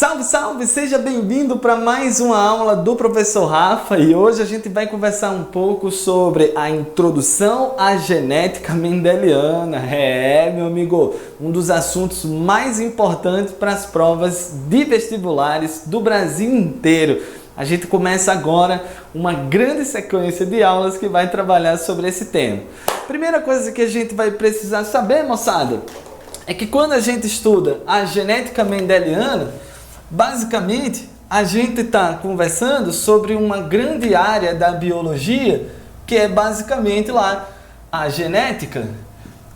Salve, salve! Seja bem-vindo para mais uma aula do Professor Rafa e hoje a gente vai conversar um pouco sobre a introdução à genética mendeliana. Meu amigo, um dos assuntos mais importantes para as provas de vestibulares do Brasil inteiro. A gente começa agora uma grande sequência de aulas que vai trabalhar sobre esse tema. Primeira coisa que a gente vai precisar saber, moçada, é que quando a gente estuda a genética mendeliana, basicamente a gente está conversando sobre uma grande área da biologia, que é basicamente lá a genética.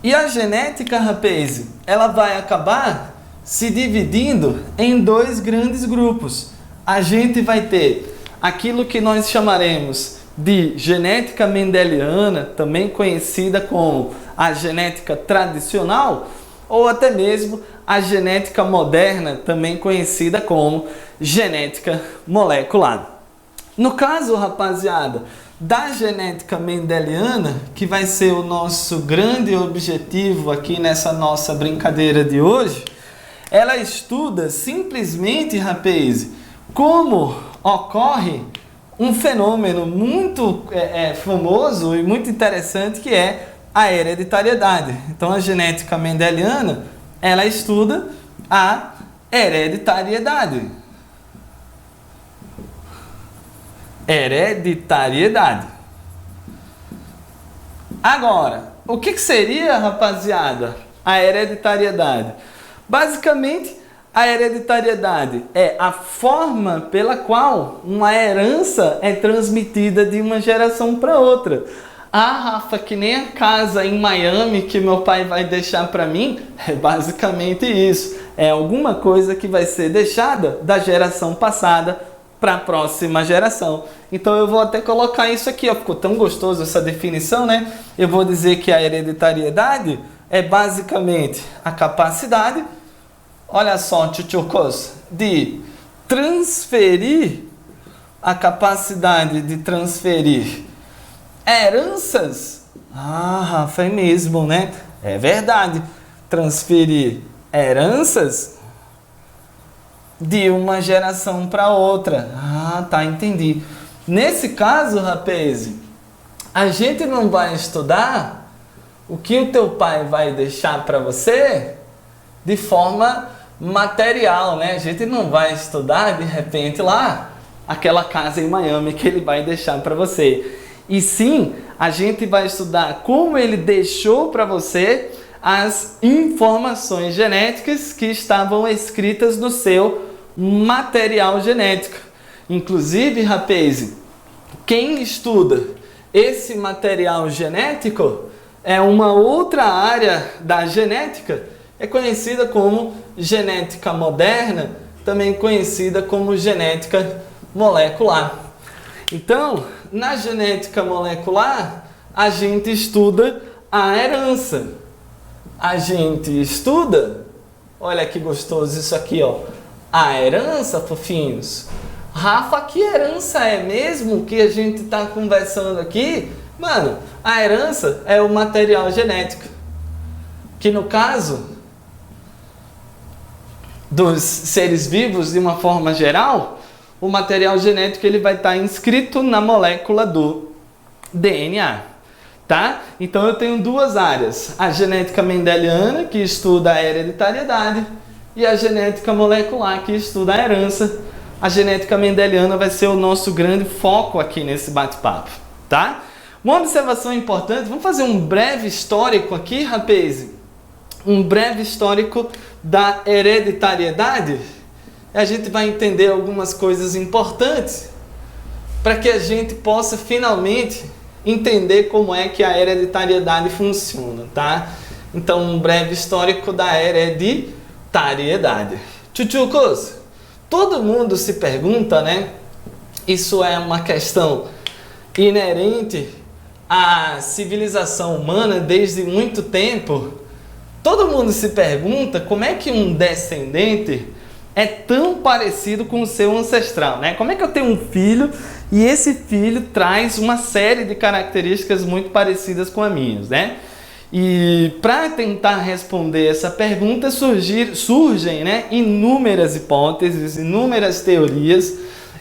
E a genética, rapaz, ela vai acabar se dividindo em dois grandes grupos. A gente vai ter aquilo que nós chamaremos de genética mendeliana, também conhecida como a genética tradicional, ou até mesmo a genética moderna, também conhecida como genética molecular. No caso, rapaziada, da genética mendeliana, que vai ser o nosso grande objetivo aqui nessa nossa brincadeira de hoje, ela estuda simplesmente, rapaz, como ocorre um fenômeno muito famoso e muito interessante, que é a hereditariedade. Então a genética mendeliana, ela estuda a hereditariedade. Hereditariedade. Agora, o que seria, rapaziada, a hereditariedade? Basicamente, a hereditariedade é a forma pela qual uma herança é transmitida de uma geração para outra. Ah, Rafa, que nem a casa em Miami que meu pai vai deixar para mim, é basicamente isso. É alguma coisa que vai ser deixada da geração passada para a próxima geração. Então eu vou até colocar isso aqui, ó. Ficou tão gostoso essa definição, né? Eu vou dizer que a hereditariedade é basicamente a capacidade, olha só, tchutchucos, de transferir, a capacidade de transferir heranças. Ah, Rafa, é mesmo, né? É verdade. Transferir heranças de uma geração para outra. Ah, tá, entendi. Nesse caso, rapaz, a gente não vai estudar o que o teu pai vai deixar para você de forma material, né? A gente não vai estudar, de repente, lá, aquela casa em Miami que ele vai deixar para você. E sim, a gente vai estudar como ele deixou para você as informações genéticas que estavam escritas no seu material genético. Inclusive, rapaz, quem estuda esse material genético é uma outra área da genética, é conhecida como genética moderna, também conhecida como genética molecular. Então, na genética molecular, a gente estuda a herança. A gente estuda, olha que gostoso isso aqui, ó, a herança, fofinhos. Rafa, que herança é mesmo que a gente está conversando aqui? Mano, a herança é o material genético, que no caso dos seres vivos, de uma forma geral, o material genético ele vai estar inscrito na molécula do DNA, tá? Então eu tenho duas áreas, a genética mendeliana, que estuda a hereditariedade, e a genética molecular, que estuda a herança. A genética mendeliana vai ser o nosso grande foco aqui nesse bate-papo, tá? Uma observação importante, vamos fazer um breve histórico aqui, rapaz? Um breve histórico da hereditariedade. A gente vai entender algumas coisas importantes para que a gente possa finalmente entender como é que a hereditariedade funciona, tá? Então, um breve histórico da hereditariedade. Tchutchucos, todo mundo se pergunta, né? Isso é uma questão inerente à civilização humana desde muito tempo. Todo mundo se pergunta como é que um descendente é tão parecido com o seu ancestral, né? Como é que eu tenho um filho e esse filho traz uma série de características muito parecidas com as minhas, né? E para tentar responder essa pergunta surgem, né, inúmeras hipóteses, inúmeras teorias.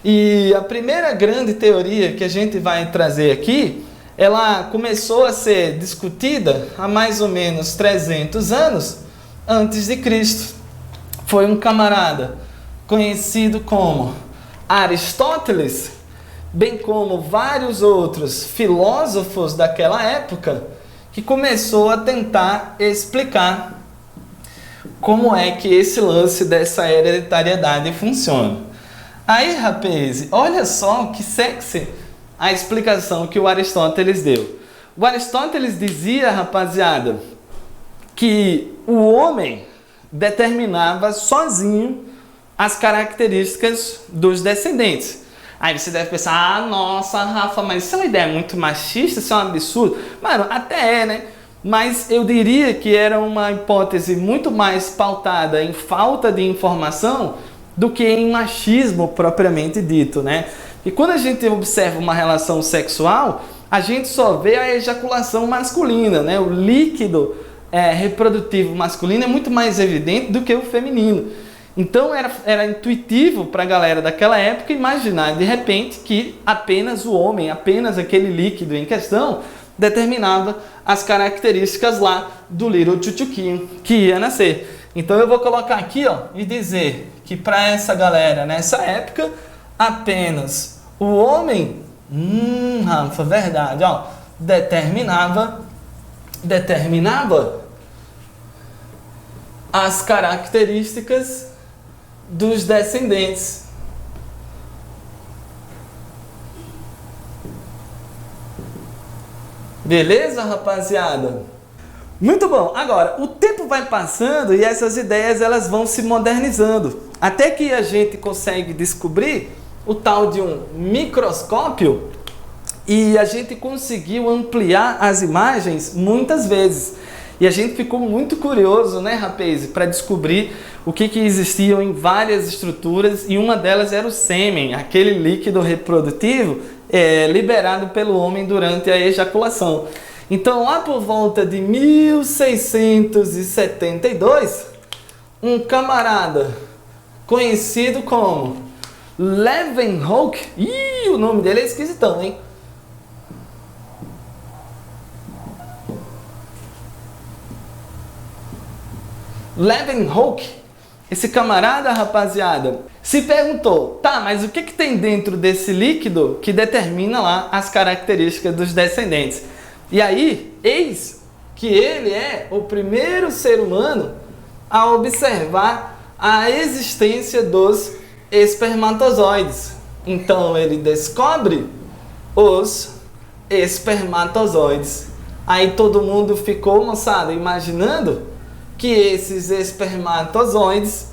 E a primeira grande teoria que a gente vai trazer aqui, ela começou a ser discutida há mais ou menos 300 anos antes de Cristo. Foi um camarada conhecido como Aristóteles, bem como vários outros filósofos daquela época, que começou a tentar explicar como é que esse lance dessa hereditariedade funciona. Aí, rapaz, olha só que sexy a explicação que o Aristóteles deu. O Aristóteles dizia, rapaziada, que o homem determinava sozinho as características dos descendentes. Aí você deve pensar, ah, nossa, Rafa, mas isso é uma ideia muito machista, isso é um absurdo. Mano, até é, né? Mas eu diria que era uma hipótese muito mais pautada em falta de informação do que em machismo propriamente dito, né? E quando a gente observa uma relação sexual, a gente só vê a ejaculação masculina, né? O líquido reprodutivo masculino é muito mais evidente do que o feminino. Então era intuitivo para a galera daquela época imaginar de repente que apenas o homem, apenas aquele líquido em questão, determinava as características lá do little tchutchuquinho que ia nascer. Então eu vou colocar aqui, ó, e dizer que para essa galera nessa época, apenas o homem, Rafa, verdade, ó, determinava as características dos descendentes. Beleza, rapaziada? Muito bom. Agora, o tempo vai passando e essas ideias elas vão se modernizando. Até que a gente consegue descobrir o tal de um microscópio e a gente conseguiu ampliar as imagens muitas vezes. E a gente ficou muito curioso, né, rapaz, para descobrir o que existiam em várias estruturas, e uma delas era o sêmen, aquele líquido reprodutivo liberado pelo homem durante a ejaculação. Então, lá por volta de 1672, um camarada conhecido como Leeuwenhoek, o nome dele é esquisitão, hein? Leeuwenhoek, esse camarada, rapaziada, se perguntou, tá, mas o que tem dentro desse líquido que determina lá as características dos descendentes? E aí, eis que ele é o primeiro ser humano a observar a existência dos espermatozoides. Então ele descobre os espermatozoides. Aí todo mundo ficou, moçada, imaginando que esses espermatozoides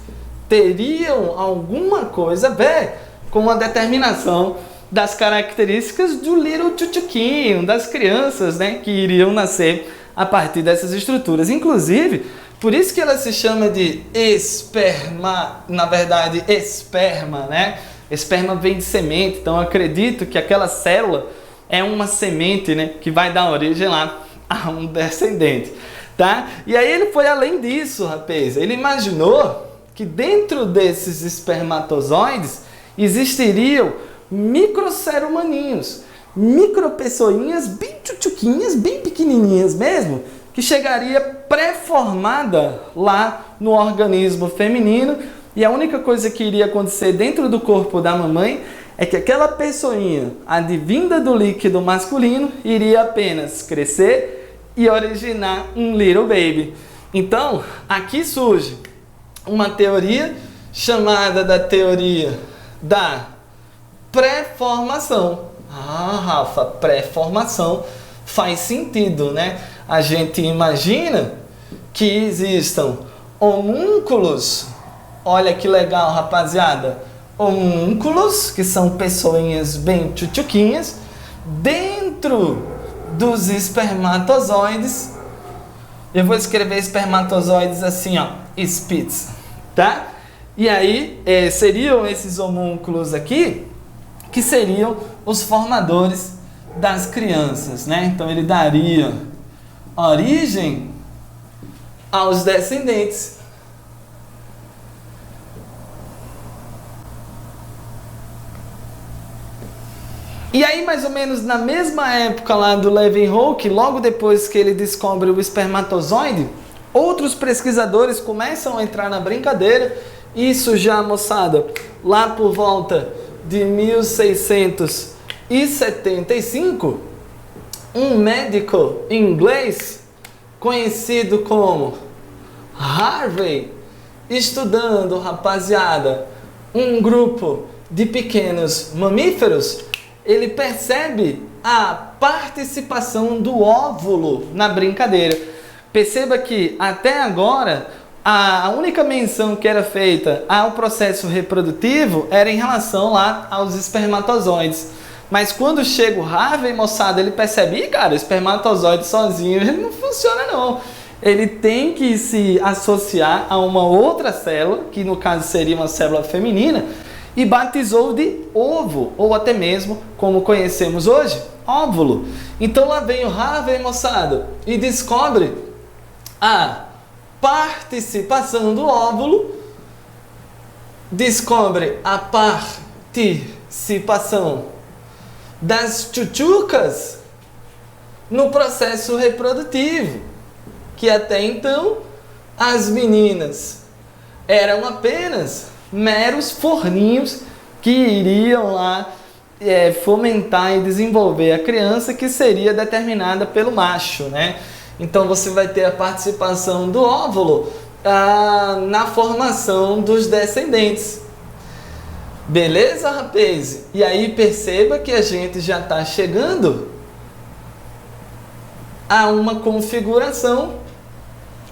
teriam alguma coisa a ver com a determinação das características do little tchutchuquinho, das crianças, né, que iriam nascer a partir dessas estruturas. Inclusive, por isso que ela se chama de esperma, na verdade, esperma, né? Esperma vem de semente, então eu acredito que aquela célula é uma semente, né, que vai dar origem lá a um descendente. Tá? E aí ele foi além disso, rapaz. Ele imaginou que dentro desses espermatozoides existiriam micro-ser humaninhos, micro-pessoinhas bem tchutchuquinhas, bem pequenininhas mesmo, que chegaria pré-formada lá no organismo feminino, e a única coisa que iria acontecer dentro do corpo da mamãe é que aquela pessoinha, advinda do líquido masculino, iria apenas crescer e originar um little baby. Então, aqui surge uma teoria chamada da teoria da pré-formação. Ah, Rafa, pré-formação faz sentido, né? A gente imagina que existam homúnculos. Olha que legal, rapaziada. Homúnculos, que são pessoinhas bem tchutchuquinhas, dentro dos espermatozoides. Eu vou escrever espermatozoides assim, ó, spitz, tá? E aí seriam esses homúnculos aqui que seriam os formadores das crianças, né? Então ele daria origem aos descendentes. E aí, mais ou menos na mesma época lá do Leeuwenhoek, logo depois que ele descobre o espermatozoide, outros pesquisadores começam a entrar na brincadeira. Isso já, moçada, lá por volta de 1675, um médico inglês conhecido como Harvey, estudando, rapaziada, um grupo de pequenos mamíferos, ele percebe a participação do óvulo na brincadeira. Perceba que até agora a única menção que era feita ao processo reprodutivo era em relação lá aos espermatozoides. Mas quando chega o Harvey, moçada, ele percebe, cara, o espermatozoide sozinho ele não funciona não. Ele tem que se associar a uma outra célula, que no caso seria uma célula feminina, e batizou de ovo, ou até mesmo, como conhecemos hoje, óvulo. Então lá vem o Harvey, moçada, e descobre a participação do óvulo, descobre a participação das tchutchucas no processo reprodutivo, que até então as meninas eram apenas meros forninhos que iriam lá fomentar e desenvolver a criança, que seria determinada pelo macho, né? Então você vai ter a participação do óvulo na formação dos descendentes. Beleza, rapaz? E aí perceba que a gente já está chegando a uma configuração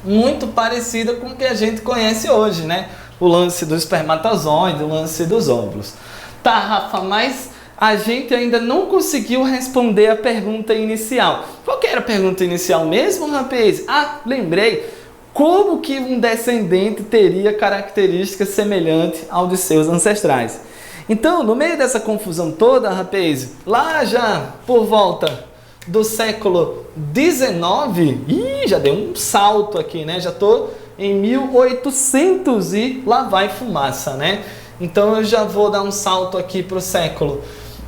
muito parecida com o que a gente conhece hoje, né? O lance do espermatozoide, o lance dos óvulos. Tá, Rafa, mas a gente ainda não conseguiu responder a pergunta inicial. Qual que era a pergunta inicial mesmo, rapaz? Ah, lembrei. Como que um descendente teria características semelhantes ao de seus ancestrais? Então, no meio dessa confusão toda, rapaz, lá já por volta do século XIX, já deu um salto aqui, né? Já tô em 1800 e lá vai fumaça, né? Então eu já vou dar um salto aqui para o século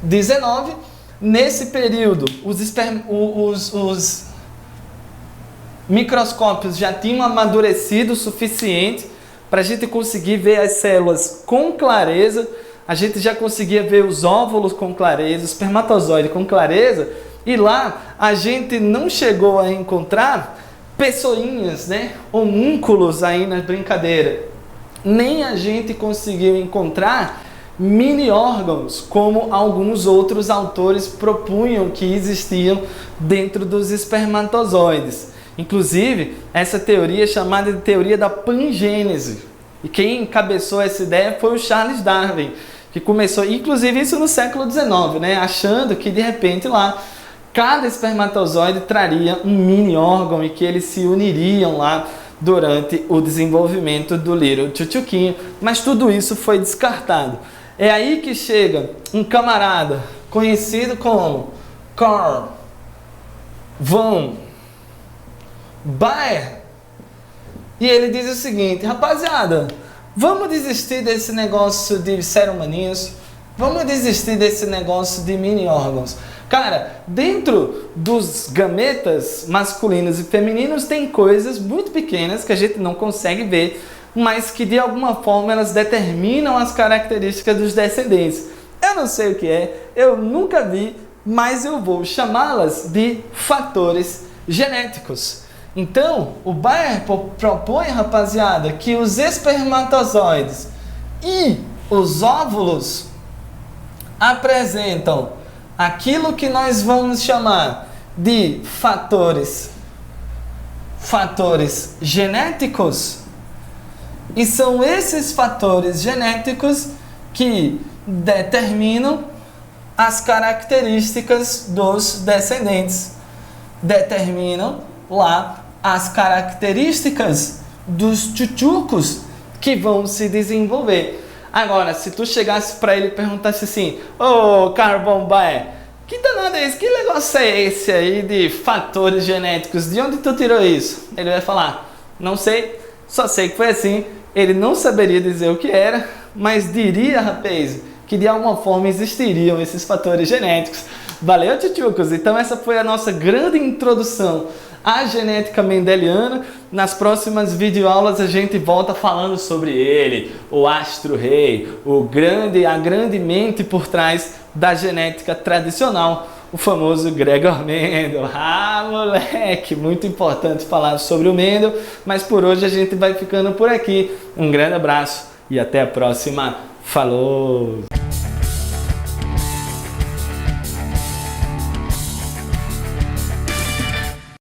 XIX. Nesse período, os microscópios já tinham amadurecido o suficiente para a gente conseguir ver as células com clareza. A gente já conseguia ver os óvulos com clareza, o espermatozoide com clareza. E lá a gente não chegou a encontrar pessoinhas, né? Homúnculos aí na brincadeira. Nem a gente conseguiu encontrar mini órgãos, como alguns outros autores propunham que existiam dentro dos espermatozoides. Inclusive, essa teoria é chamada de teoria da pangênese. E quem encabeçou essa ideia foi o Charles Darwin, que começou, inclusive isso no século XIX, né? Achando que de repente lá cada espermatozoide traria um mini órgão e que eles se uniriam lá durante o desenvolvimento do Little Tchutchuquinho, mas tudo isso foi descartado. É aí que chega um camarada conhecido como Carl von Baer e ele diz o seguinte: rapaziada, vamos desistir desse negócio de seromaninhos, vamos desistir desse negócio de mini órgãos. Cara, dentro dos gametas masculinos e femininos tem coisas muito pequenas que a gente não consegue ver, mas que de alguma forma elas determinam as características dos descendentes. Eu não sei o que é, eu nunca vi, mas eu vou chamá-las de fatores genéticos. Então, o Baer propõe, rapaziada, que os espermatozoides e os óvulos apresentam aquilo que nós vamos chamar de fatores genéticos, e são esses fatores genéticos que determinam as características dos descendentes, determinam lá as características dos tchutchucos que vão se desenvolver. Agora, se tu chegasse para ele e perguntasse assim: ô Carl von Baer, que danado Cades, que negócio é esse aí de fatores genéticos? De onde tu tirou isso? Ele vai falar, não sei, só sei que foi assim. Ele não saberia dizer o que era, mas diria, rapaz, que de alguma forma existiriam esses fatores genéticos. Valeu, tchutchucos! Então essa foi a nossa grande introdução à genética mendeliana. Nas próximas videoaulas a gente volta falando sobre ele, o astro-rei, a grande mente por trás da genética tradicional, o famoso Gregor Mendel. Ah, moleque, muito importante falar sobre o Mendel, mas por hoje a gente vai ficando por aqui. Um grande abraço e até a próxima. Falou!